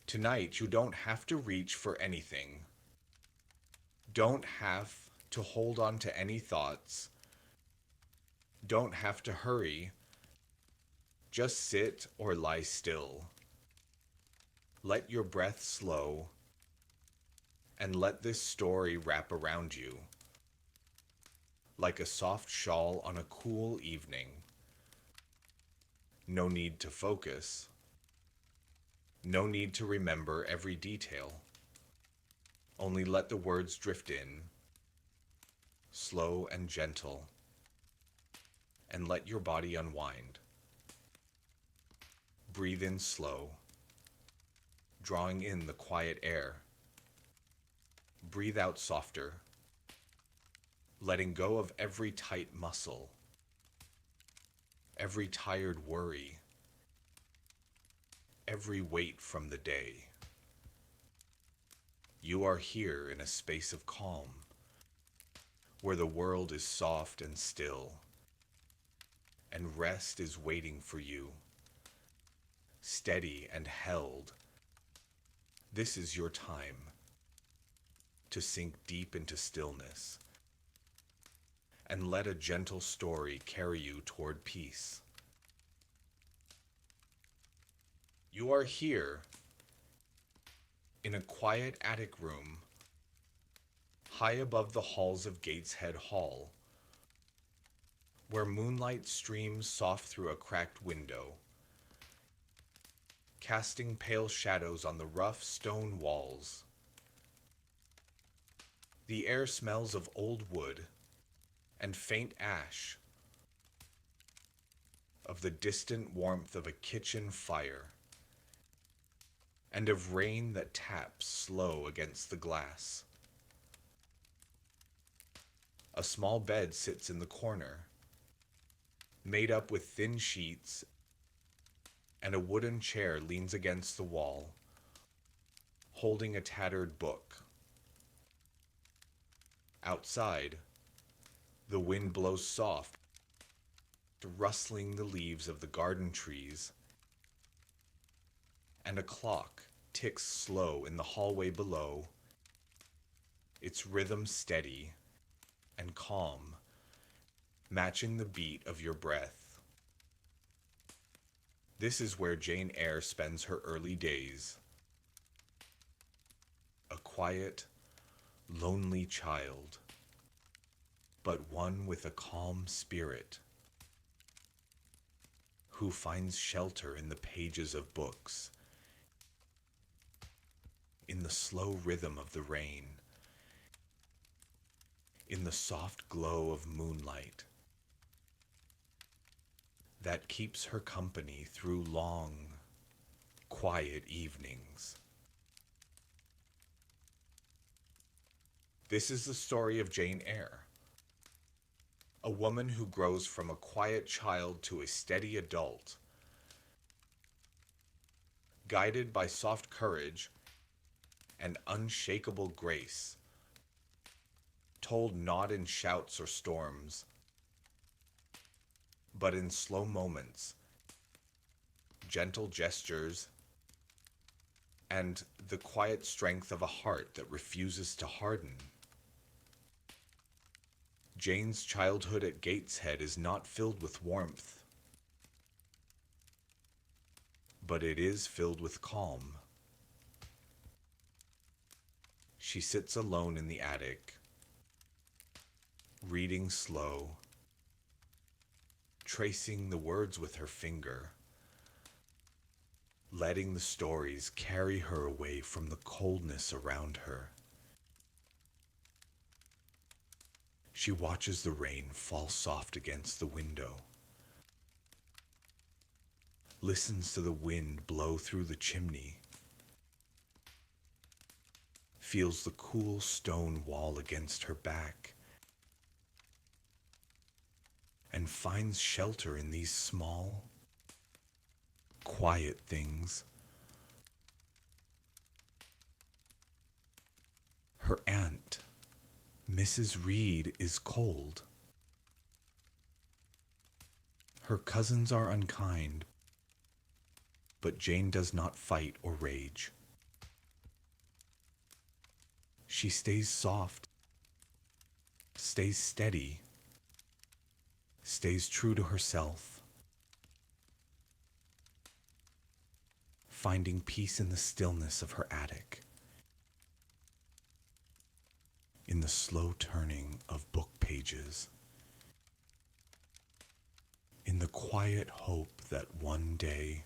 Tonight, you don't have to reach for anything. Don't have to hold on to any thoughts. Don't have to hurry. Just sit or lie still. Let your breath slow and let this story wrap around you like a soft shawl on a cool evening. No need to focus. No need to remember every detail. Only let the words drift in, slow and gentle, and let your body unwind. Breathe in slow, drawing in the quiet air. Breathe out softer, letting go of every tight muscle, every tired worry, every weight from the day. You are here in a space of calm, where the world is soft and still, and rest is waiting for you, steady and held. This is your time to sink deep into stillness and let a gentle story carry you toward peace. You are here in a quiet attic room high above the halls of Gateshead Hall, where moonlight streams soft through a cracked window, casting pale shadows on the rough stone walls. The air smells of old wood and faint ash, of the distant warmth of a kitchen fire, and of rain that taps slow against the glass. A small bed sits in the corner, made up with thin sheets, and a wooden chair leans against the wall, holding a tattered book. Outside, the wind blows soft, rustling the leaves of the garden trees, and a clock ticks slow in the hallway below, its rhythm steady and calm, matching the beat of your breath. This is where Jane Eyre spends her early days. A quiet, lonely child, but one with a calm spirit, who finds shelter in the pages of books, in the slow rhythm of the rain, in the soft glow of moonlight that keeps her company through long, quiet evenings. This is the story of Jane Eyre, a woman who grows from a quiet child to a steady adult, guided by soft courage and unshakable grace, told not in shouts or storms, but in slow moments, gentle gestures, and the quiet strength of a heart that refuses to harden. Jane's childhood at Gateshead is not filled with warmth, but it is filled with calm. She sits alone in the attic, reading slow, tracing the words with her finger, letting the stories carry her away from the coldness around her. She watches the rain fall soft against the window, listens to the wind blow through the chimney, feels the cool stone wall against her back, and finds shelter in these small, quiet things. Her aunt, Mrs. Reed, is cold. Her cousins are unkind, but Jane does not fight or rage. She stays soft, stays steady, stays true to herself, finding peace in the stillness of her attic, in the slow turning of book pages, in the quiet hope that one day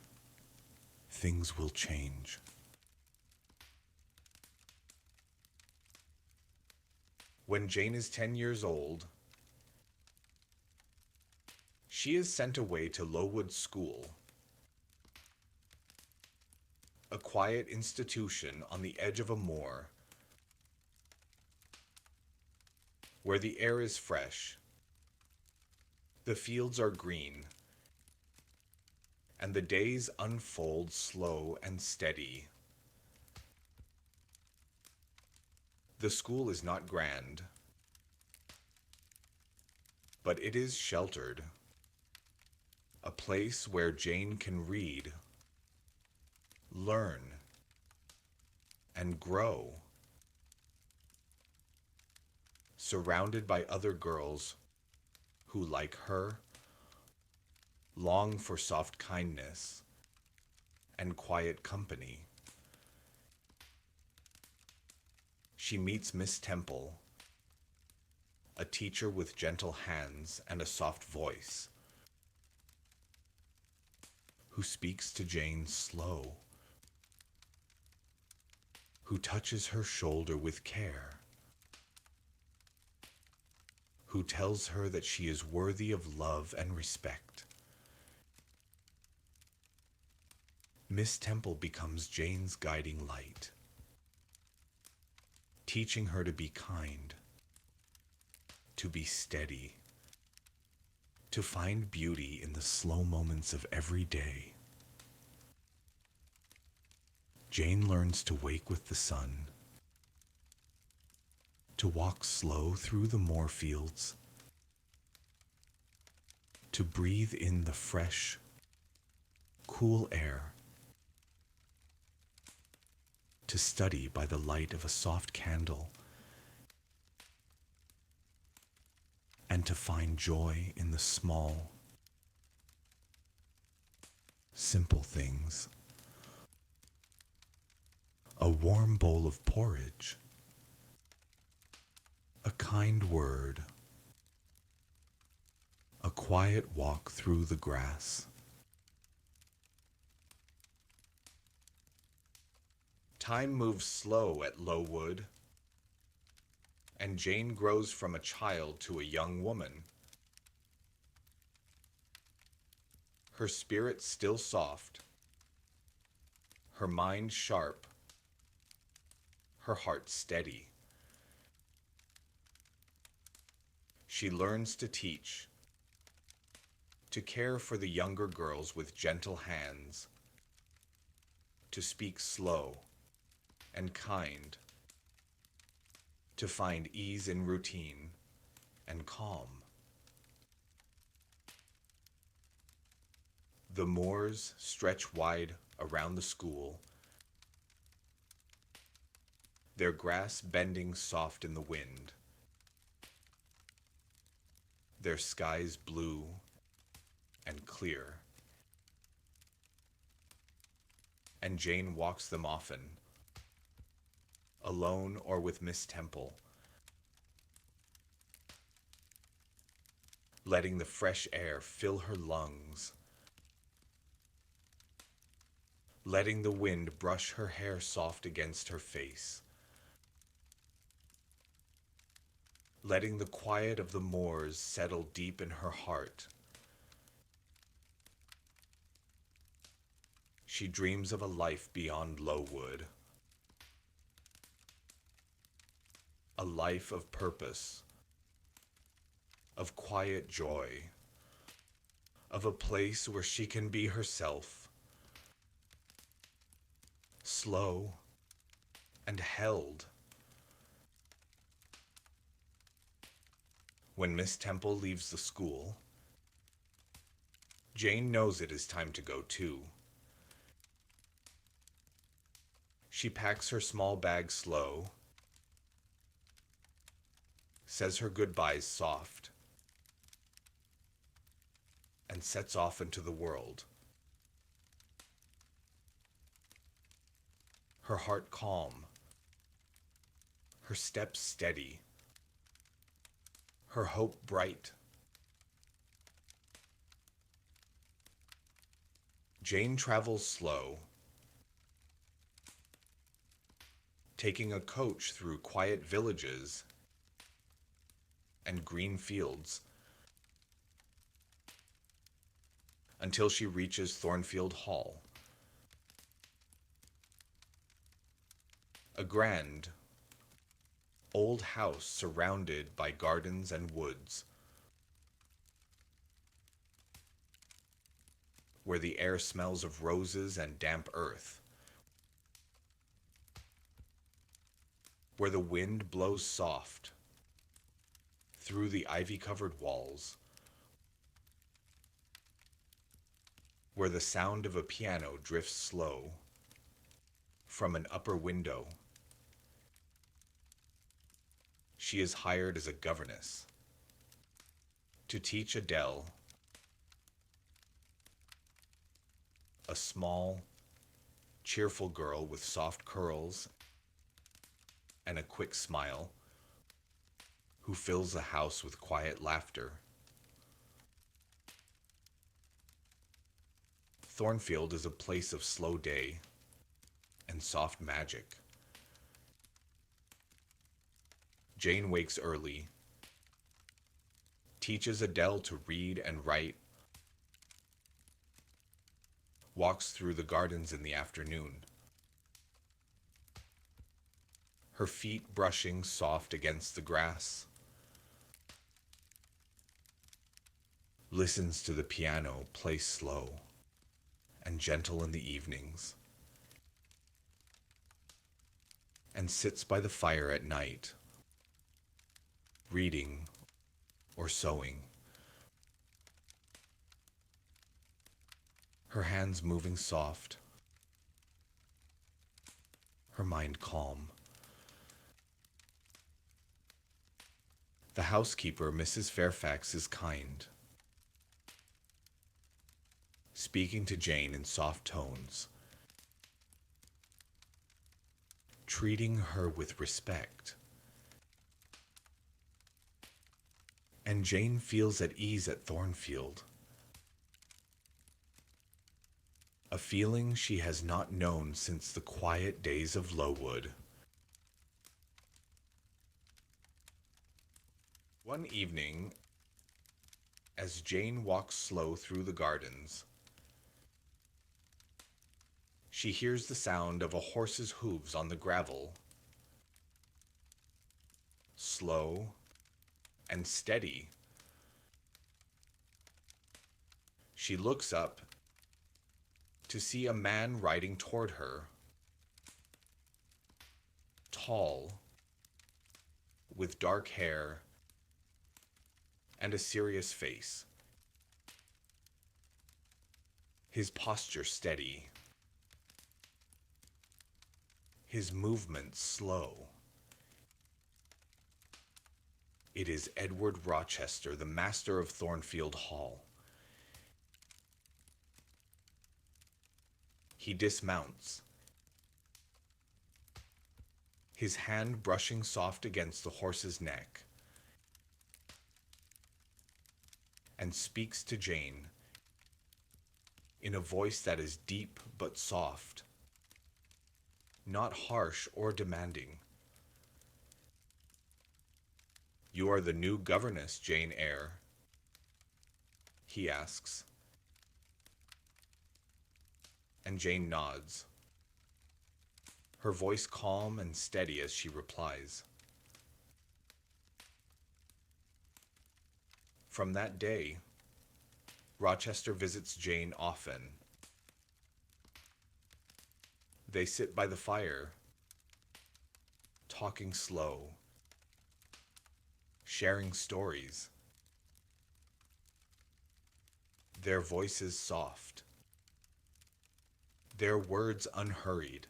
things will change. When Jane is 10 years old, she is sent away to Lowood School, a quiet institution on the edge of a moor, where the air is fresh, the fields are green, and the days unfold slow and steady. The school is not grand, but it is sheltered, a place where Jane can read, learn, and grow, surrounded by other girls who, like her, long for soft kindness and quiet company. She meets Miss Temple, a teacher with gentle hands and a soft voice, who speaks to Jane slow, who touches her shoulder with care, who tells her that she is worthy of love and respect. Miss Temple becomes Jane's guiding light, teaching her to be kind, to be steady, to find beauty in the slow moments of every day. Jane learns to wake with the sun, to walk slow through the moorfields, to breathe in the fresh, cool air, to study by the light of a soft candle, and to find joy in the small, simple things. A warm bowl of porridge, a kind word, a quiet walk through the grass. Time moves slow at Lowood, and Jane grows from a child to a young woman. Her spirit still soft, her mind sharp, her heart steady. She learns to teach, to care for the younger girls with gentle hands, to speak slow and kind, to find ease in routine and calm. The moors stretch wide around the school, their grass bending soft in the wind, their skies blue and clear. And Jane walks them often, alone or with Miss Temple, letting the fresh air fill her lungs, letting the wind brush her hair soft against her face, letting the quiet of the moors settle deep in her heart. She dreams of a life beyond Lowood, a life of purpose, of quiet joy, of a place where she can be herself, slow and held. When Miss Temple leaves the school, Jane knows it is time to go too. She packs her small bag slow, says her goodbyes soft, and sets off into the world. Her heart calm, her steps steady, her hope bright. Jane travels slow, taking a coach through quiet villages and green fields until she reaches Thornfield Hall, a grand, old house surrounded by gardens and woods, where the air smells of roses and damp earth, where the wind blows soft through the ivy-covered walls, where the sound of a piano drifts slow from an upper window. She is hired as a governess to teach Adele, a small, cheerful girl with soft curls and a quick smile, who fills the house with quiet laughter. Thornfield is a place of slow day and soft magic. Jane wakes early, teaches Adele to read and write, walks through the gardens in the afternoon, her feet brushing soft against the grass, listens to the piano play slow and gentle in the evenings, and sits by the fire at night, reading or sewing, her hands moving soft, her mind calm. The housekeeper, Mrs. Fairfax, is kind, speaking to Jane in soft tones, treating her with respect. And Jane feels at ease at Thornfield, a feeling she has not known since the quiet days of Lowood. One evening, as Jane walks slow through the gardens, she hears the sound of a horse's hooves on the gravel. Slow and steady. She looks up to see a man riding toward her, tall, with dark hair and a serious face, his posture steady, his movements slow. It is Edward Rochester, the master of Thornfield Hall. He dismounts, his hand brushing soft against the horse's neck, and speaks to Jane in a voice that is deep but soft, not harsh or demanding. "You are the new governess, Jane Eyre?" he asks. And Jane nods, her voice calm and steady as she replies. From that day, Rochester visits Jane often. They sit by the fire, talking slow, sharing stories, their voices soft, their words unhurried.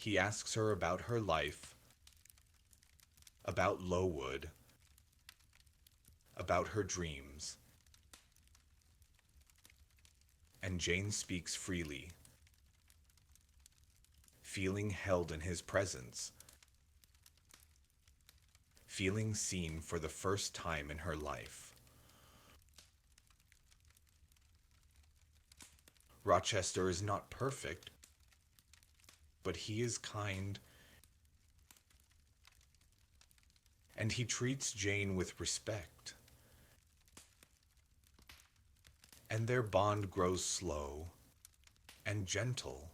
He asks her about her life, about Lowood, about her dreams, and Jane speaks freely, feeling held in his presence, feeling seen for the first time in her life. Rochester is not perfect, but he is kind, and he treats Jane with respect. And their bond grows slow and gentle,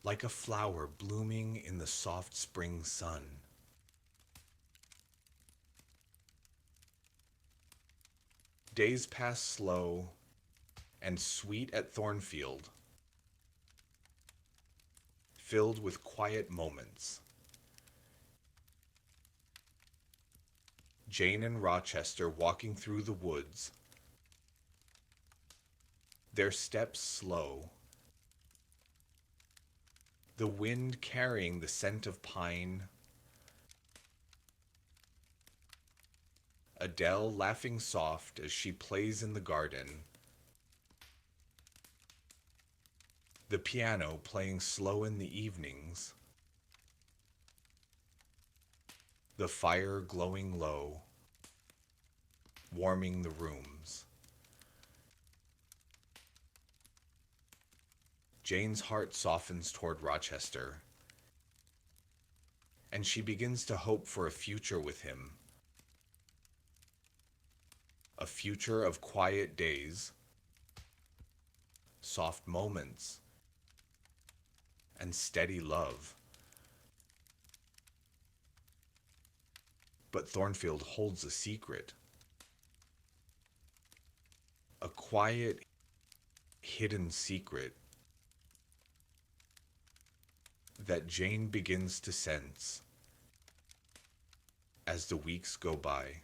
like a flower blooming in the soft spring sun. Days pass slow and sweet at Thornfield, filled with quiet moments. Jane and Rochester walking through the woods, their steps slow, the wind carrying the scent of pine, Adele laughing soft as she plays in the garden, the piano playing slow in the evenings, the fire glowing low, warming the rooms. Jane's heart softens toward Rochester, and she begins to hope for a future with him. A future of quiet days, soft moments, and steady love. But Thornfield holds a secret. A quiet, hidden secret that Jane begins to sense as the weeks go by.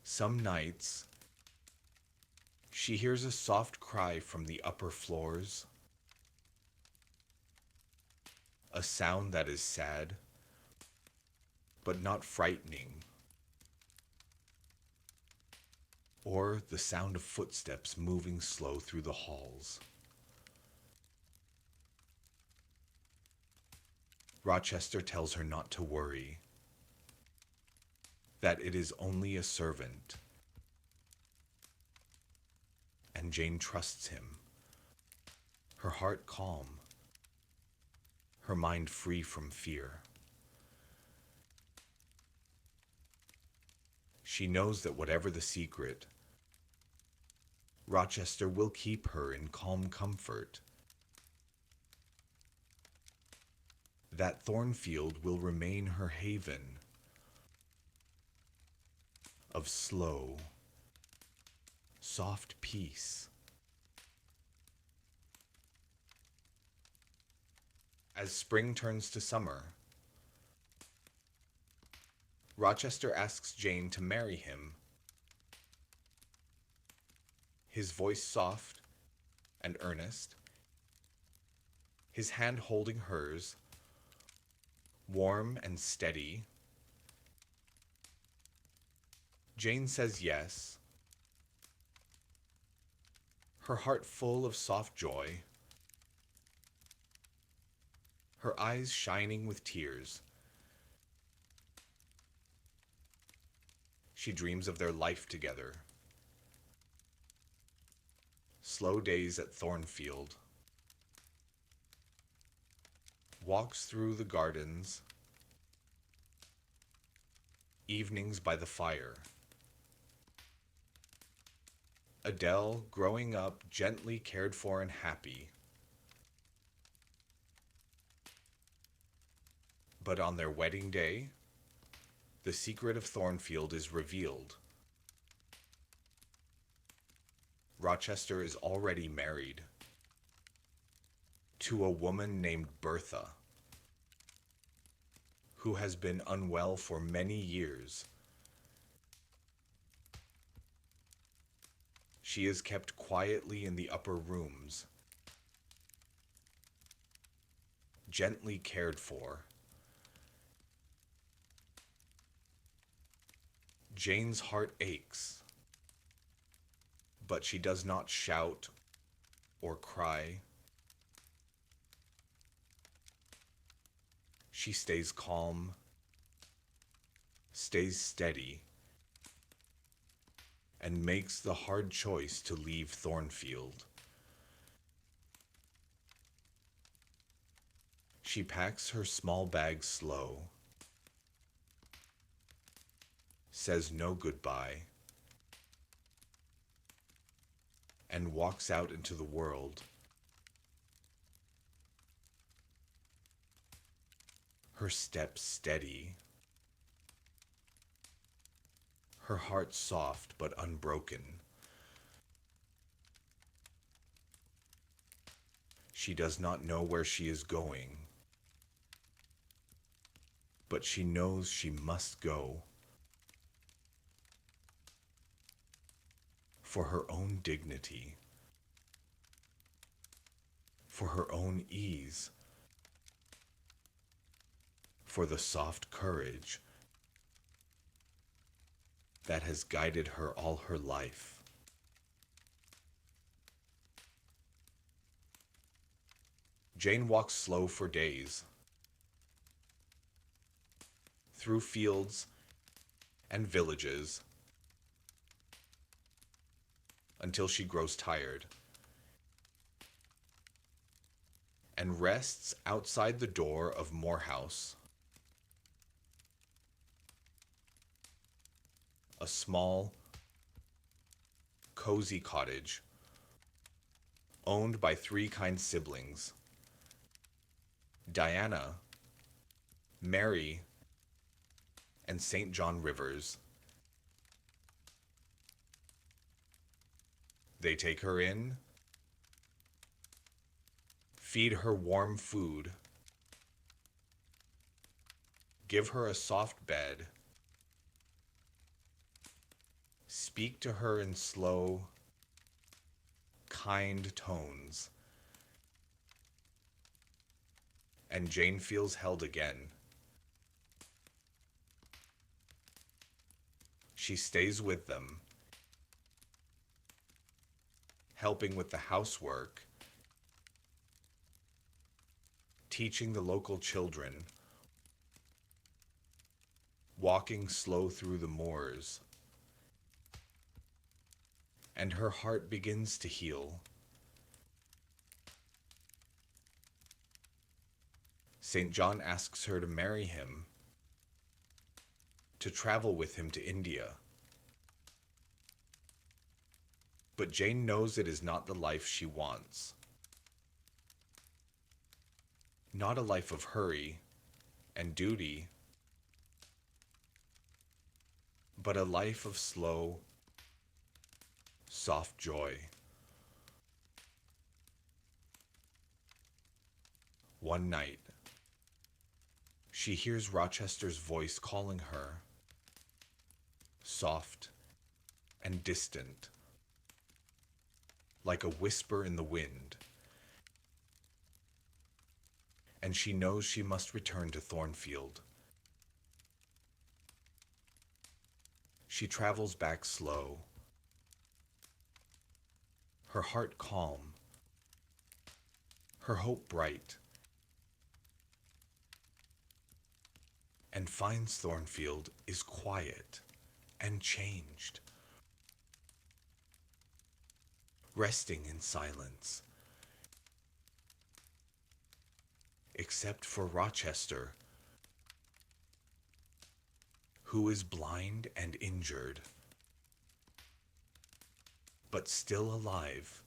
Some nights, she hears a soft cry from the upper floors, a sound that is sad, but not frightening, or the sound of footsteps moving slow through the halls. Rochester tells her not to worry, that it is only a servant, and Jane trusts him, her heart calm, her mind free from fear. She knows that whatever the secret, Rochester will keep her in calm comfort, that Thornfield will remain her haven of slow, soft peace. As spring turns to summer, Rochester asks Jane to marry him, his voice soft and earnest, his hand holding hers, warm and steady. Jane says yes, her heart full of soft joy, her eyes shining with tears. She dreams of their life together. Slow days at Thornfield, walks through the gardens, evenings by the fire. Adele growing up gently cared for and happy. But on their wedding day, the secret of Thornfield is revealed. Rochester is already married to a woman named Bertha, who has been unwell for many years. She is kept quietly in the upper rooms, gently cared for. Jane's heart aches, but she does not shout or cry. She stays calm, stays steady, and makes the hard choice to leave Thornfield. She packs her small bag slow, says no goodbye, and walks out into the world. Her steps steady, her heart soft but unbroken. She does not know where she is going, but she knows she must go for her own dignity, for her own ease, for the soft courage that has guided her all her life. Jane walks slow for days, through fields and villages, until she grows tired and rests outside the door of Moor House, a small, cozy cottage owned by three kind siblings: Diana, Mary, and St. John Rivers. They take her in, feed her warm food, give her a soft bed, speak to her in slow, kind tones, and Jane feels held again. She stays with them, helping with the housework, teaching the local children, walking slow through the moors, and her heart begins to heal. St. John asks her to marry him, to travel with him to India. But Jane knows it is not the life she wants. Not a life of hurry and duty, but a life of slow, soft joy. One night, she hears Rochester's voice calling her, soft and distant, like a whisper in the wind, and she knows she must return to Thornfield. She travels back slow, her heart calm, her hope bright, and finds Thornfield is quiet and changed, resting in silence, except for Rochester, who is blind and injured, but still alive,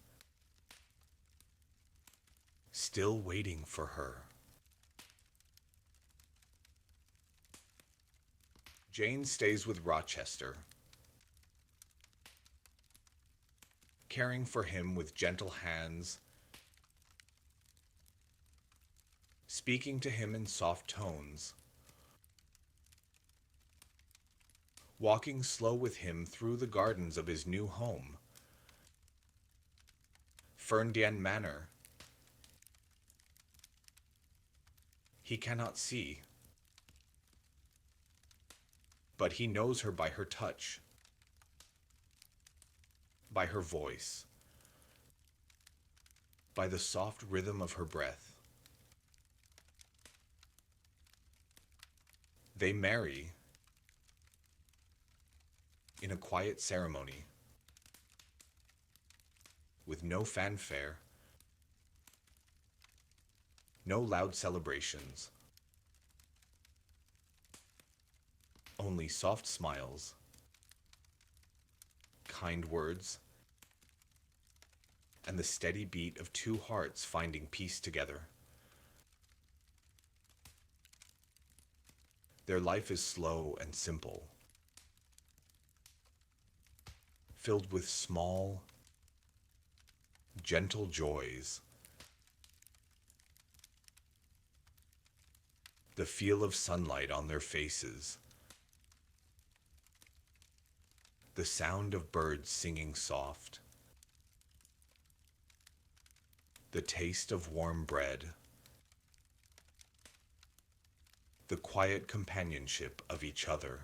still waiting for her. Jane stays with Rochester, caring for him with gentle hands, speaking to him in soft tones, walking slow with him through the gardens of his new home, Ferndian Manor. He cannot see, but he knows her by her touch, by her voice, by the soft rhythm of her breath. They marry in a quiet ceremony, with no fanfare, no loud celebrations, only soft smiles, kind words, and the steady beat of two hearts finding peace together. Their life is slow and simple, filled with small, gentle joys. The feel of sunlight on their faces, the sound of birds singing soft, the taste of warm bread, the quiet companionship of each other.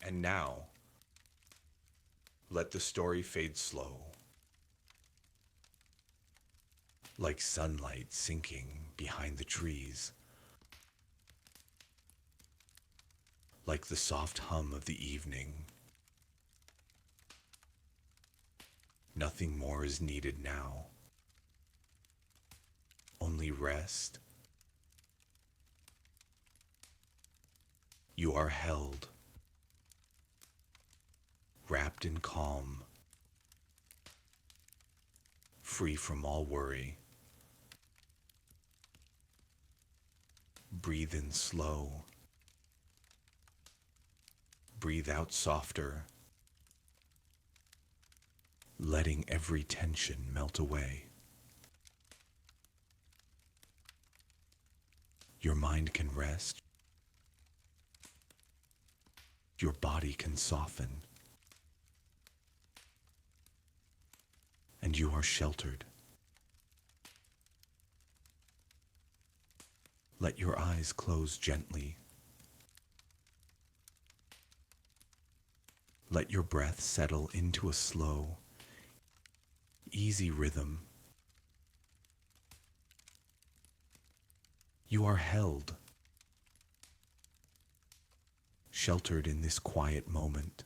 And now, let the story fade slow, like sunlight sinking behind the trees, like the soft hum of the evening. Nothing more is needed now. Only rest. You are held, wrapped in calm, free from all worry. Breathe in slow. Breathe out softer, letting every tension melt away. Your mind can rest. Your body can soften. And you are sheltered. Let your eyes close gently. Let your breath settle into a slow, easy rhythm. You are held, sheltered in this quiet moment.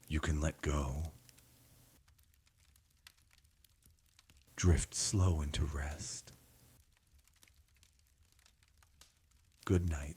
You can let go. Drift slow into rest. Good night.